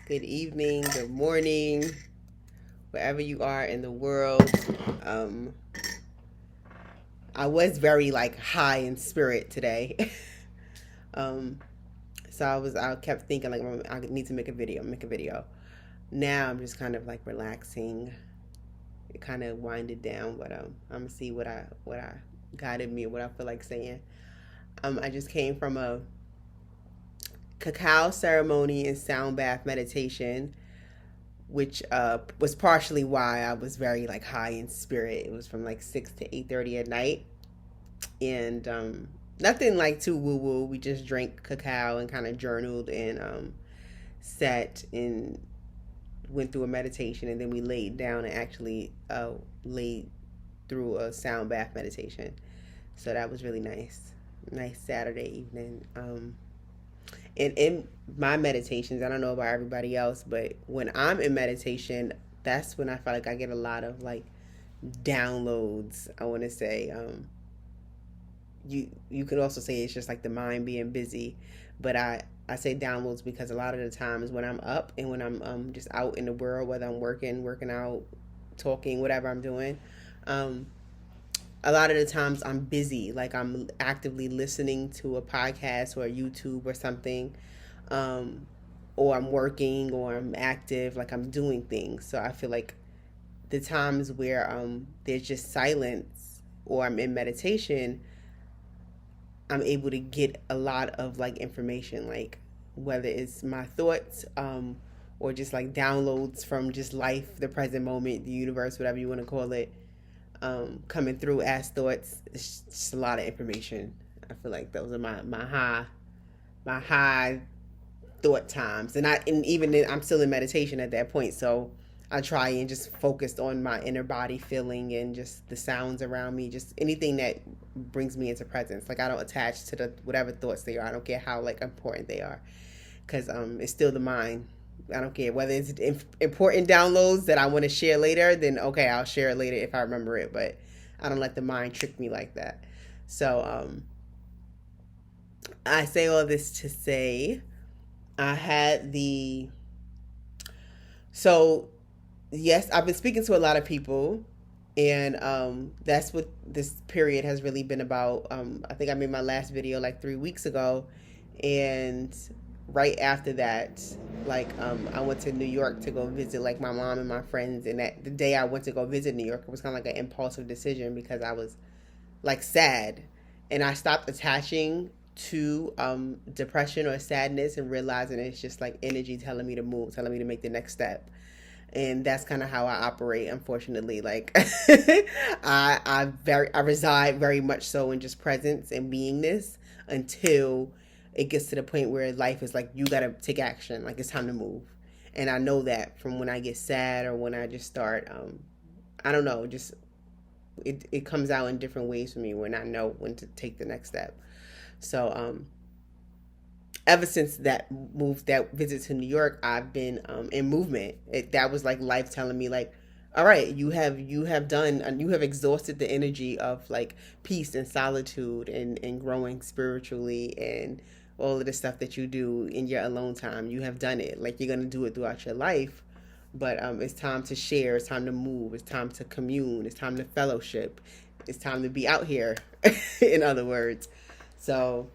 good evening, good morning, wherever you are in the world. Um, I was very like high in spirit today. um, I kept thinking like I need to make a video. Now I'm just kind of like relaxing, it kind of winded down, but I'm gonna see what I guided me, what I feel like saying. I just came from a cacao ceremony and sound bath meditation, which was partially why I was very like high in spirit. It was from like 6 to 8:30 at night, and nothing like too woo woo. We just drank cacao and kind of journaled and sat and went through a meditation, and then we laid down and actually laid through a sound bath meditation. So that was really nice. Nice Saturday evening. And in my meditations, I don't know about everybody else, but when I'm in meditation, that's when I feel like I get a lot of like downloads. I want to say, you could also say it's just like the mind being busy, but I say downloads because a lot of the times when I'm up and when I'm just out in the world, whether I'm working out, talking, whatever I'm doing, um, a lot of the times I'm busy, like I'm actively listening to a podcast or a YouTube or something, um, or I'm working or I'm active, like I'm doing things. So I feel like the times where there's just silence or I'm in meditation, I'm able to get a lot of like information, like whether it's my thoughts, or just like downloads from just life, the present moment, the universe, whatever you want to call it, coming through as thoughts. It's just a lot of information. I feel like those are my high thought times, and even then, I'm still in meditation at that point. So I try and just focus on my inner body feeling and just the sounds around me, just anything that brings me into presence. Like I don't attach to the whatever thoughts they are. I don't care how like important they are, because it's still the mind. I don't care whether it's important downloads that I want to share later. Then okay, I'll share it later if I remember it. But I don't let the mind trick me like that. So I say all this to say I had the so yes, I've been speaking to a lot of people, and that's what this period has really been about. I think I made my last video like 3 weeks ago, and right after that, like I went to New York to go visit like my mom and my friends, and that the day I went to go visit New York, it was kind of like an impulsive decision because I was like sad, and I stopped attaching to depression or sadness and realizing it's just like energy telling me to move, telling me to make the next step. And that's kind of how I operate, unfortunately. Like I reside very much so in just presence and beingness until it gets to the point where life is like you gotta take action, like it's time to move. And I know that from when I get sad or when I just start I don't know, just it comes out in different ways for me when I know when to take the next step. So ever since that visit to New York, I've been in movement. That was like life telling me like, all right, you have exhausted the energy of like peace and solitude and growing spiritually and all of the stuff that you do in your alone time. You have done it. Like you're gonna do it throughout your life. But it's time to share. It's time to move. It's time to commune. It's time to fellowship. It's time to be out here. In other words, so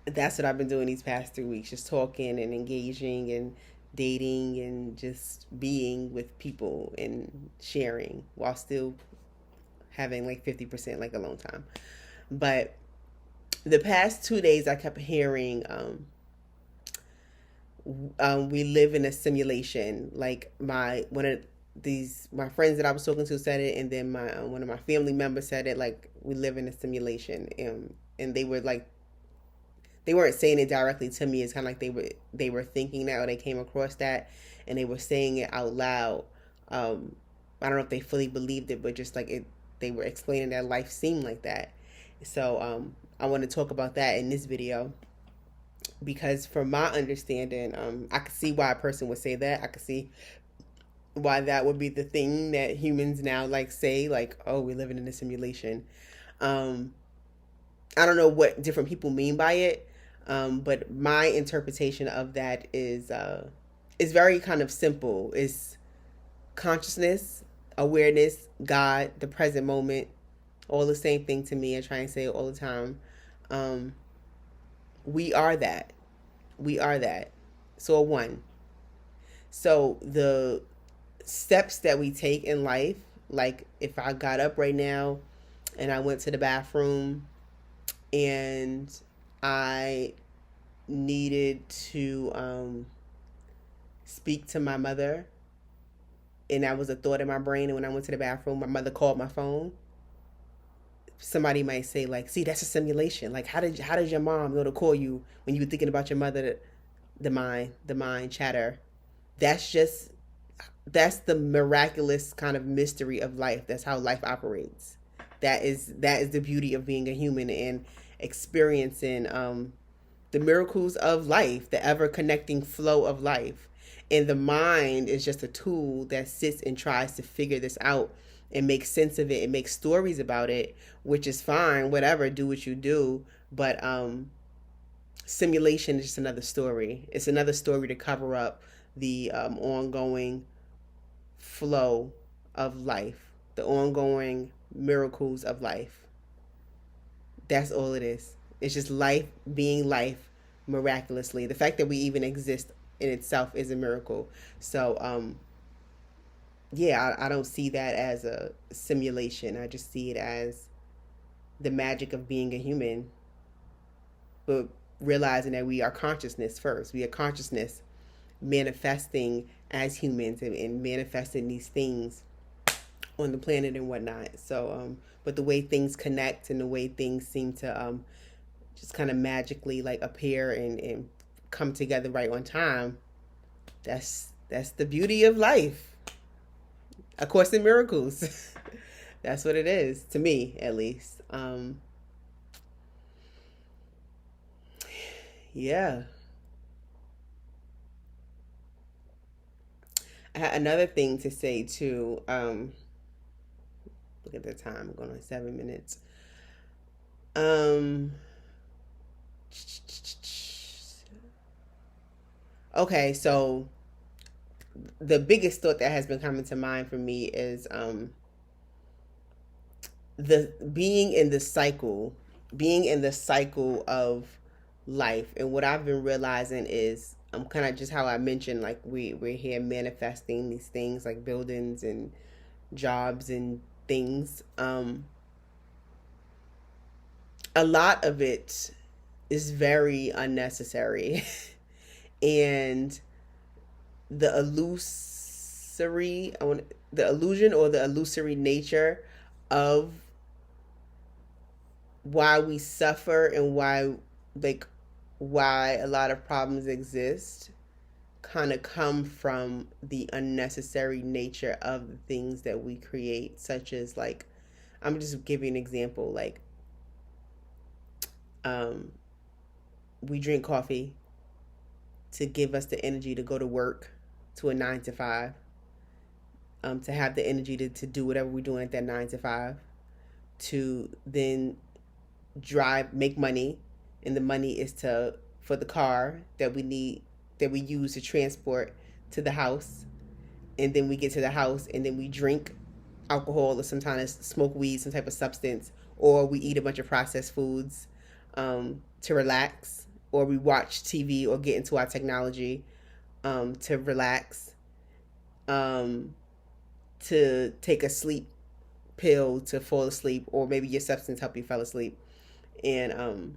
that's what I've been doing these past 3 weeks, just talking and engaging and dating and just being with people and sharing while still having like 50% like alone time. But the past 2 days, I kept hearing, we live in a simulation. Like my friends that I was talking to said it, and then my one of my family members said it. Like we live in a simulation, and they were like they weren't saying it directly to me. It's kind of like they were thinking that or they came across that and they were saying it out loud. I don't know if they fully believed it, but just like it, they were explaining that life seemed like that. So I want to talk about that in this video because from my understanding, I could see why a person would say that. I could see why that would be the thing that humans now like say like, oh, we're living in a simulation. Um, I don't know what different people mean by it, but my interpretation of that is it's very kind of simple. It's consciousness, awareness, God, the present moment, all the same thing to me. I try and say it all the time. Um, we are that. We are that. So, one. So, the steps that we take in life, like if I got up right now and I went to the bathroom and I needed to speak to my mother, and that was a thought in my brain, and when I went to the bathroom, my mother called my phone. Somebody might say, like, see, that's a simulation. Like, how did your mom know to call you when you were thinking about your mother? The mind chatter. That's just that's the miraculous kind of mystery of life. That's how life operates. That is the beauty of being a human and experiencing the miracles of life, the ever connecting flow of life. And the mind is just a tool that sits and tries to figure this out and make sense of it and make stories about it, which is fine, whatever, do what you do. But simulation is just another story. It's another story to cover up the ongoing flow of life, the ongoing miracles of life. That's all it is. It's just life being life miraculously. The fact that we even exist in itself is a miracle. So, yeah, I don't see that as a simulation. I just see it as the magic of being a human, but realizing that we are consciousness first. We are consciousness manifesting as humans and manifesting these things on the planet and whatnot. So, but the way things connect and the way things seem to just kind of magically like appear and come together right on time, that's the beauty of life. A Course in Miracles. That's what it is, to me at least. Yeah. I had another thing to say too. Look at the time, I'm going on 7 minutes. Um, okay, so the biggest thought that has been coming to mind for me is the being in the cycle of life. And what I've been realizing is kind of just how I mentioned, like we're here manifesting these things like buildings and jobs and things. A lot of it is very unnecessary. And the illusory, the illusion or the illusory nature of why we suffer and why a lot of problems exist kind of come from the unnecessary nature of the things that we create, such as like, I'm just giving an example, like we drink coffee to give us the energy to go to work, to a 9 to 5, to have the energy to do whatever we're doing at that 9 to 5, to then drive, make money, and the money is for the car that we need, that we use to transport to the house. And then we get to the house and then we drink alcohol or sometimes smoke weed, some type of substance, or we eat a bunch of processed foods to relax, or we watch TV or get into our technology to relax, to take a sleep pill to fall asleep, or maybe your substance help you fall asleep, and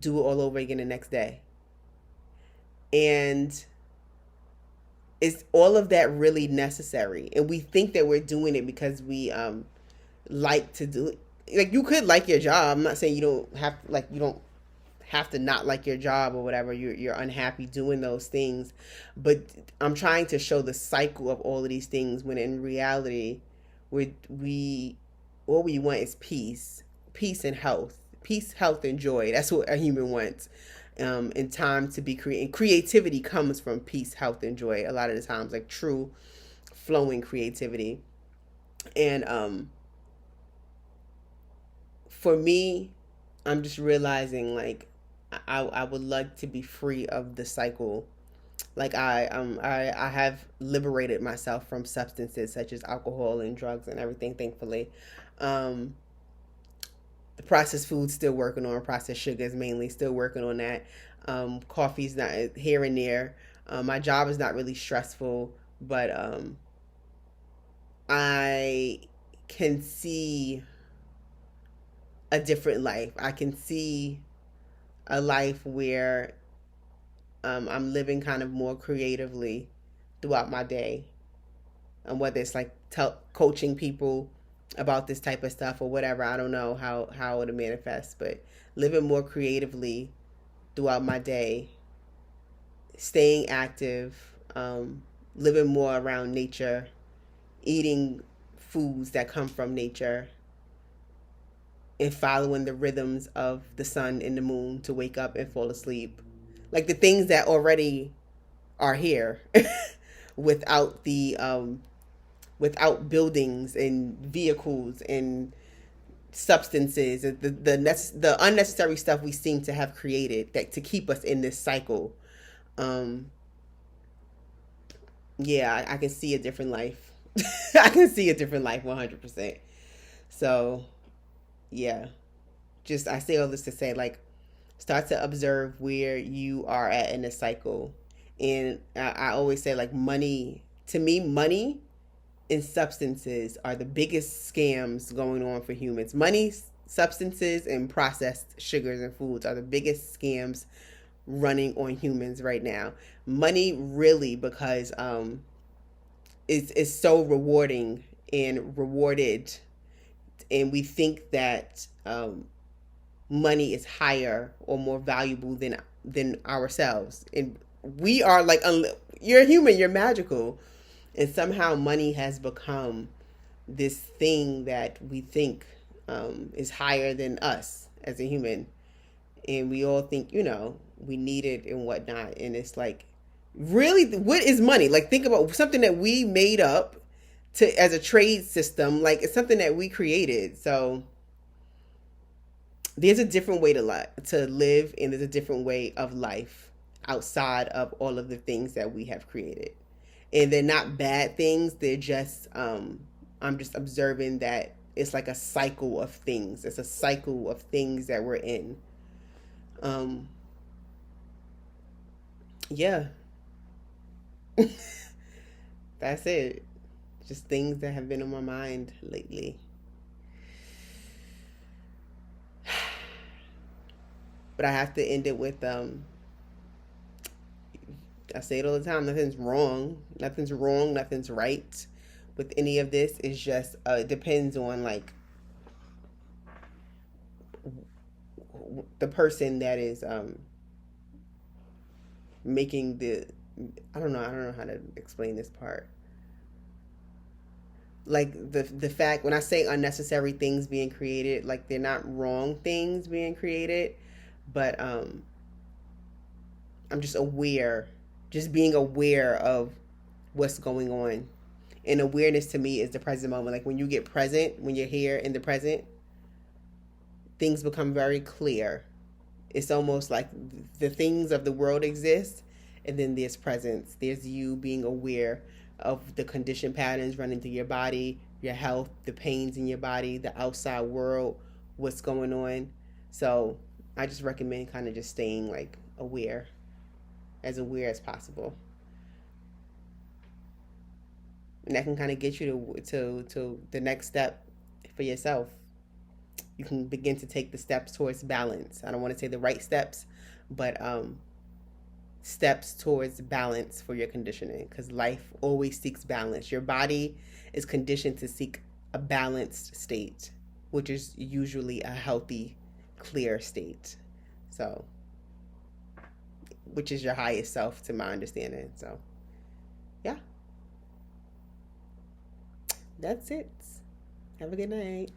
do it all over again the next day. And is all of that really necessary? And we think that we're doing it because we like to do it. Like, you could like your job. I'm not saying you don't have, like, you don't have to not like your job or whatever. You're unhappy doing those things. But I'm trying to show the cycle of all of these things, when in reality we all we want is peace and health. Peace, health, and joy. That's what a human wants. And time to be creating. Creativity comes from peace, health, and joy a lot of the times, like true flowing creativity. And for me, I'm just realizing, like, I would like to be free of the cycle Like I have liberated myself from substances such as alcohol and drugs and everything, thankfully. Um, the processed food, still working on processed sugars, mainly still working on that. Coffee's not here and there. My job is not really stressful, but I can see a different life. I can see a life where I'm living kind of more creatively throughout my day, and whether it's like coaching people about this type of stuff or whatever. I don't know how it'll manifest, but living more creatively throughout my day, staying active, living more around nature, eating foods that come from nature, and following the rhythms of the sun and the moon to wake up and fall asleep. Like the things that already are here without the without buildings and vehicles and substances, the unnecessary stuff we seem to have created that to keep us in this cycle. Um, yeah, I can see a different life. I can see a different life 100%. So, yeah, just I say all this to say, like, start to observe where you are at in the cycle. And I always say, like, money, to me, money and substances are the biggest scams going on for humans. Money, substances, and processed sugars and foods are the biggest scams running on humans right now. Money, really, because it's so rewarding and rewarded, and we think that money is higher or more valuable than ourselves, and we are like, you're human, you're magical, and somehow money has become this thing that we think is higher than us as a human, and we all think, we need it and whatnot, and it's like, really, what is money? Like, think about something that we made up to as a trade system. Like, it's something that we created. So there's a different way to live, and there's a different way of life outside of all of the things that we have created. And they're not bad things. They're just I'm just observing that it's like a cycle of things. It's a cycle of things that we're in. Yeah. That's it. Just things that have been on my mind lately. But I have to end it with I say it all the time, nothing's wrong. Nothing's wrong, nothing's right with any of this. It's just it depends on, like, the person that is making the I don't know how to explain this part. Like, the fact, when I say unnecessary things being created, like, they're not wrong things being created, but I'm just aware, just being aware of what's going on. And awareness to me is the present moment. Like, when you get present, when you're here in the present, things become very clear. It's almost like the things of the world exist, and then there's presence. There's you being aware of the condition patterns running through your body, your health, the pains in your body, the outside world, what's going on. So I just recommend kind of just staying, like, aware as possible. And that can kind of get you to the next step for yourself. You can begin to take the steps towards balance. I don't want to say the right steps, but steps towards balance for your conditioning, because life always seeks balance. Your body is conditioned to seek a balanced state, which is usually a healthy, clear state. So, which is your highest self, to my understanding. So, yeah, that's it. Have a good night.